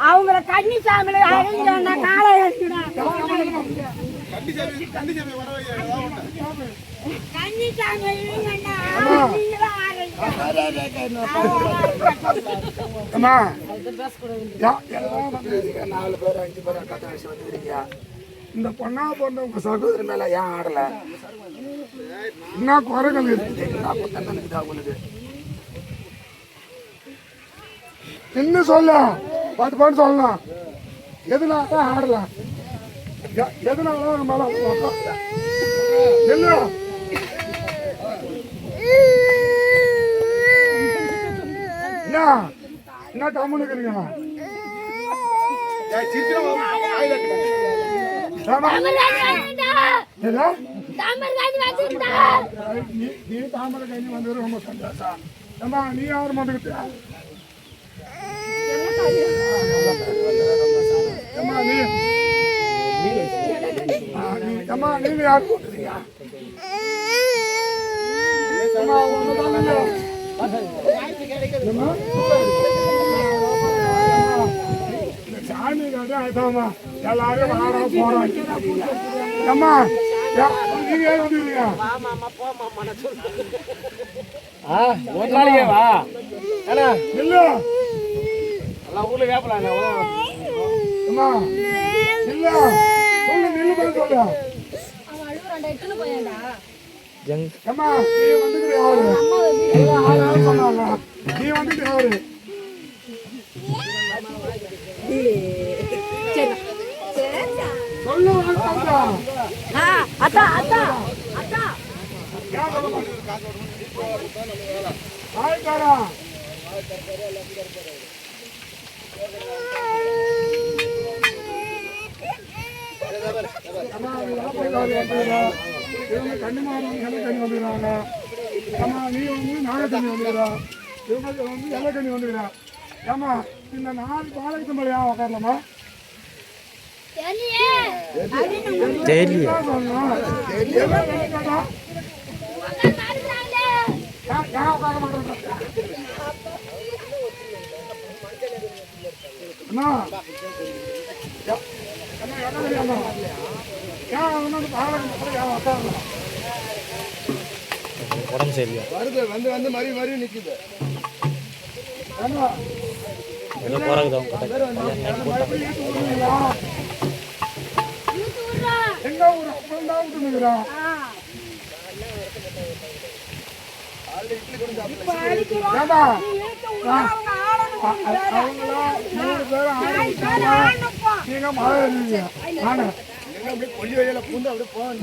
அவங்கள கண்ணி சாமியில காலை இந்த பொண்ணா பொண்ணு உங்க சகோதரி மேல ஏன் ஆடல? என்ன குறைகள் இருக்குது உங்களுக்கு? என்ன சொல்ல பார்த்து பார்த்து சொல்லலாம். எதுனால ஆடலாம்? எதுனால மேல இல்ல என்ன கம்முன்னு இருக்கிறீங்க? நீ தாமரை கஞ்சி வந்து ரொம்ப சந்தோஷம். ஏமா நீ யாரு மாட்டுக்கிட்ட? நீங்க யாரு போட்டுறீங்க? சாமி கட்ட ஆயிட்டாமா எல்லாரும் ஆட போறோம். அம்மா நீங்க ஏன் வந்துருக்கீங்க? ஒரு நாளைக்கே வா இல்ல எல்லாம் ஊர்ல வேப்பலாம். அம்மா இல்ல சொல்லு நில்லு போய் சொல்லு. அம்மா நீ வந்துட்டு யாரு? சொன்னாங்க நீ வந்துட்டு யாரு? சொல்லு வாங்க அத்தா அத்தா அத்தா ஆய்காரா கன்னிமாரம் இலை கண்ணி வந்துடுறாங்க. ஆமா நீ வந்து நாக தண்ணி வந்துடுறா, இவங்க வந்து இலை கண்ணி வந்துடுறா. ஏமா இந்த 4 பாலைக்கு மேலே ஏன் உட்காரலாமா? உடம்பு சரியா வருது வந்து வந்து மறி மறி நிக்குது. ஏதோ போறாங்க எங்க ஊர் அப்பந்தான் விட்டுனுக்குறா. ஏண்டா அவங்களா 100 பேர் நீங்க மழை இருந்தீங்க. நானு கொல்லி வழியில பூந்து அப்படியே போறேன்.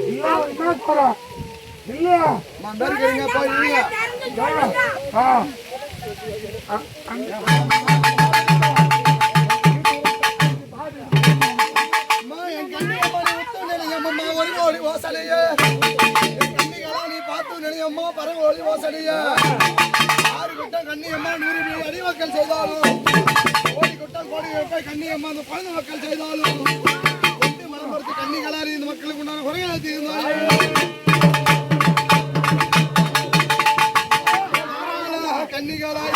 என்ன போறா இல்லையா? இருக்கிறீங்க போறீங்க. கண்ணியம்மா 100 அடிமக்கள் செய்தாலும் கோடி கொட்டம் கோடி கண்ணியம்மா அந்த குழந்தை மக்கள் செய்தாலும் கொண்டு மனம் பொறுத்து கண்ணிகளாரி இந்த மக்களுக்கு உண்டான குறைகளை தீர்ந்தாலும் கண்ணிகளாய்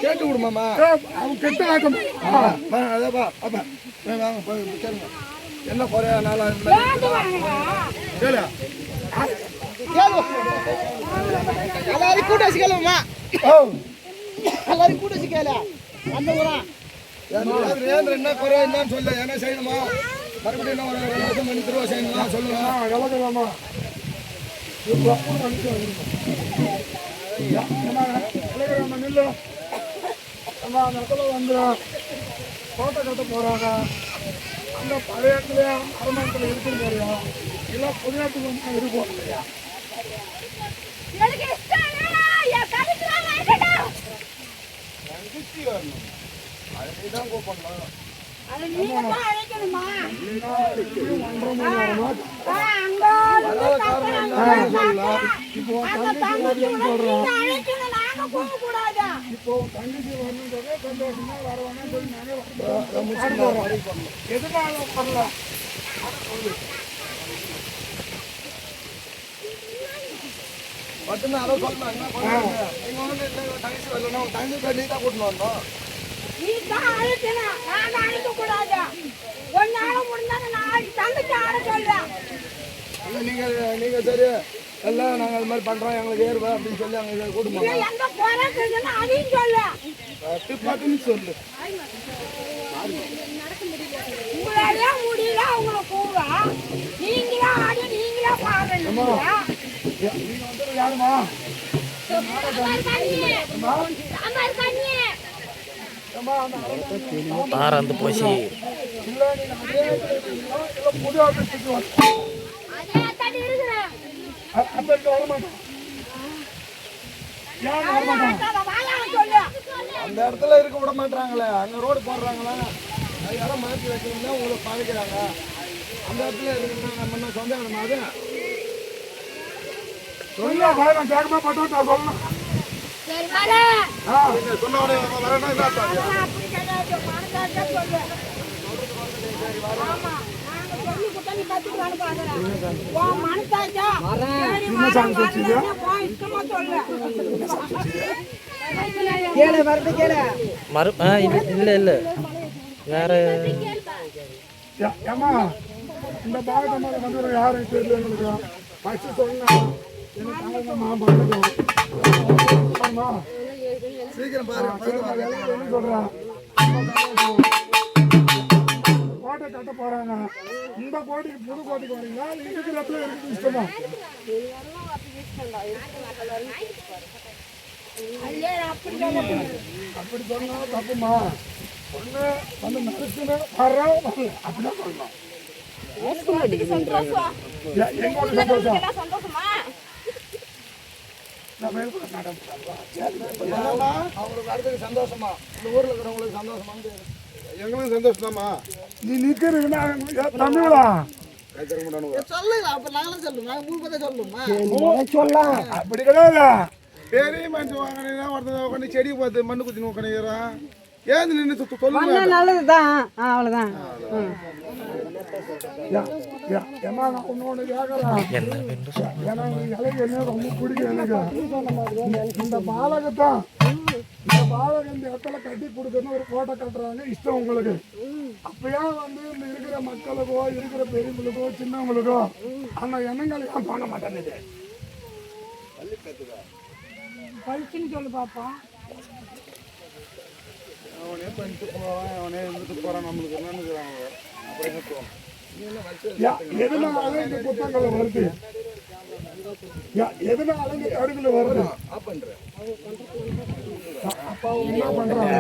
கேட்டு விடுமாமா என்ன குறையா நாளா எல்லாரும் கூட்ட வச்சுக்கலாமா? எல்லாரும் கூட்ட வச்சுக்கல அந்த ஊரா என்ன குறையா என்னன்னு சொல்ல என்ன செய்யணுமா? மறுபடியும் என்ன ஒரு 2 வருஷம் பண்ணி திருவா செய்யணுமா சொல்லுங்க. கலக்கலாமா நில்லு வந்துடும் கோட்டை கட்ட போறாங்க. அந்த பழைய இடத்துல அரண்மனையில் இருக்கும் போறியா இல்லை புதிய இடத்துக்கு வந்து இருக்கும் இல்லையா? எனக்கு இஷ்டம் இல்ல. என் கழுத்துல வரணும். தங்கச்சி வரணும். அதை தான் கூப்பிடணும். அது நீங்க தான் அழைக்கணுமா? ஒன்றரை மணி நேரமா அங்க இப்போ அந்த தங்கச்சி நீங்க அழைக்கணும். நாங்க போக கூடாதா? இப்போ தங்கச்சி வரணும் சொல்ல சந்தோஷமா வரவானு சொல்லி நாங்கள் எதுனால வரல? மட்டும்தான் அதை சொல்லணும். என்ன பண்ணுவாங்க? நீங்க வந்து இல்லை தங்கச்சி வரலன்னா உங்க தங்கச்சி நீ தான் கூட்டின்னு வரணும். நீ தான் அழைக்கணும். நாங்க அழைக்க கூடாதா? ஒரு நாள் முடிந்தாலும் நான் தங்கச்சி ஆட சொல்றேன். இல்லை நீங்க சரி எல்லாம் நாங்கள் அது மாதிரி பண்ணுறோம் எங்களுக்கு ஏறுவா அப்படின்னு சொல்லி அங்கே கூட்டு இல்ல எங்க போறேன்னு அதையும் சொல்லு. பார்த்துன்னு சொல்லு. உங்களால முடியல அவங்கள கூவா. நீங்களா ஆடி நீங்களா பாடுறீங்க. நீங்க வந்து யாருமா? தார் அந்த போச்சு இல்லை நீங்க அதே இல்லை புது ஆஃபீஸுக்கு வந்து அப்போ வரமாட்டோம். யாரும் வரமாட்டோம். அந்த இடத்துல இருக்க விட மாட்டாங்களே, அங்கே ரோடு போடுறாங்களா, அது யாரும் மாற்றி வைக்கணும்னா உங்களுக்கு பாதிக்கிறாங்க. அந்த இடத்துல இருக்குன்னா நம்ம என்ன சொந்தம் அது சொல்ல நான் கேட்கமா பட்டோம் நான் சொல்லணும். சொன்ன உடனே வரணும். என்ன கேளு மறுபடி கேளு. இல்லை வேற ஏமா இந்த பாகத்தை மேலே வந்து யாரும் தெரியல எங்களுக்கு. ஃபஸ்ட்டு சொன்னா எனக்கு தாங்கம்மா பண்ணுறோம். சீக்கிரம் பாரு. என்ன சொல்கிறேன்? கோட்டை கட்ட போகிறாங்க. இந்த கோட்டைக்கு புது கோட்டைக்கு வரீங்களா இல்லை இருக்கிற இடத்துல இருக்குது இஷ்டமா? அப்படி சொன்னா தப்புமா. ஒன்று வந்து நடிச்சுன்னு வர்றோம் அப்படிதான் சொல்லணும். எங்களோட சந்தோஷம் அவங்களுக்கு அடுத்தது சந்தோஷமா, இந்த ஊரில் இருக்கிறவங்களுக்கு சந்தோஷமான்னு எங்களுக்கும் சந்தோஷமாம்மா. நீ நிற்கிறீங்கன்னா தம்பிங்களா சொல்லு. அப்ப நாங்களும் சொல்லுவோம். நாங்க மூணு பேரை சொல்லுவோம். சொல்லலாம். அப்படி கிடையாது. பெரிய மனுஷன் வாங்கினா ஒருத்தன் உட்காந்து செடி பார்த்து மண்ணு குத்தி உட்காந்துக்கிறான். ஏன் நின்று சொல்லுங்க. நல்லதுதான். அவ்வளவுதான். ஏமா நான் ஒன்று கேட்குறேன். ஏன்னா இலைக்கு என்ன ரொம்ப பிடிக்கும் எனக்கு. இந்த பாலகத்தான் இந்த பாலகம் இந்த இடத்துல கட்டி கொடுக்கணும் ஒரு கோட்டை கட்டுறாங்க இஷ்டம் உங்களுக்கு. அப்பயே வந்து இந்த இருக்கிற மக்களுக்கோ இருக்கிற பெரியவங்களுக்கோ சின்னவங்களுக்கோ அந்த எண்ணங்கள் ஏன் தோண மாட்டேங்குது? பழிச்சுன்னு சொல்லு பாப்பா. அவனே பண்ணிட்டு போவான், அவனே இருந்துட்டு போறான். நம்மளுக்கு என்னன்னுக்குறாங்க அப்படின்னு தோணும். எதனால இந்த புத்தகங்களை வருது? எதனால இந்த கடுகுல வருது? பண்றேன். அப்பா என்ன பண்றாங்க?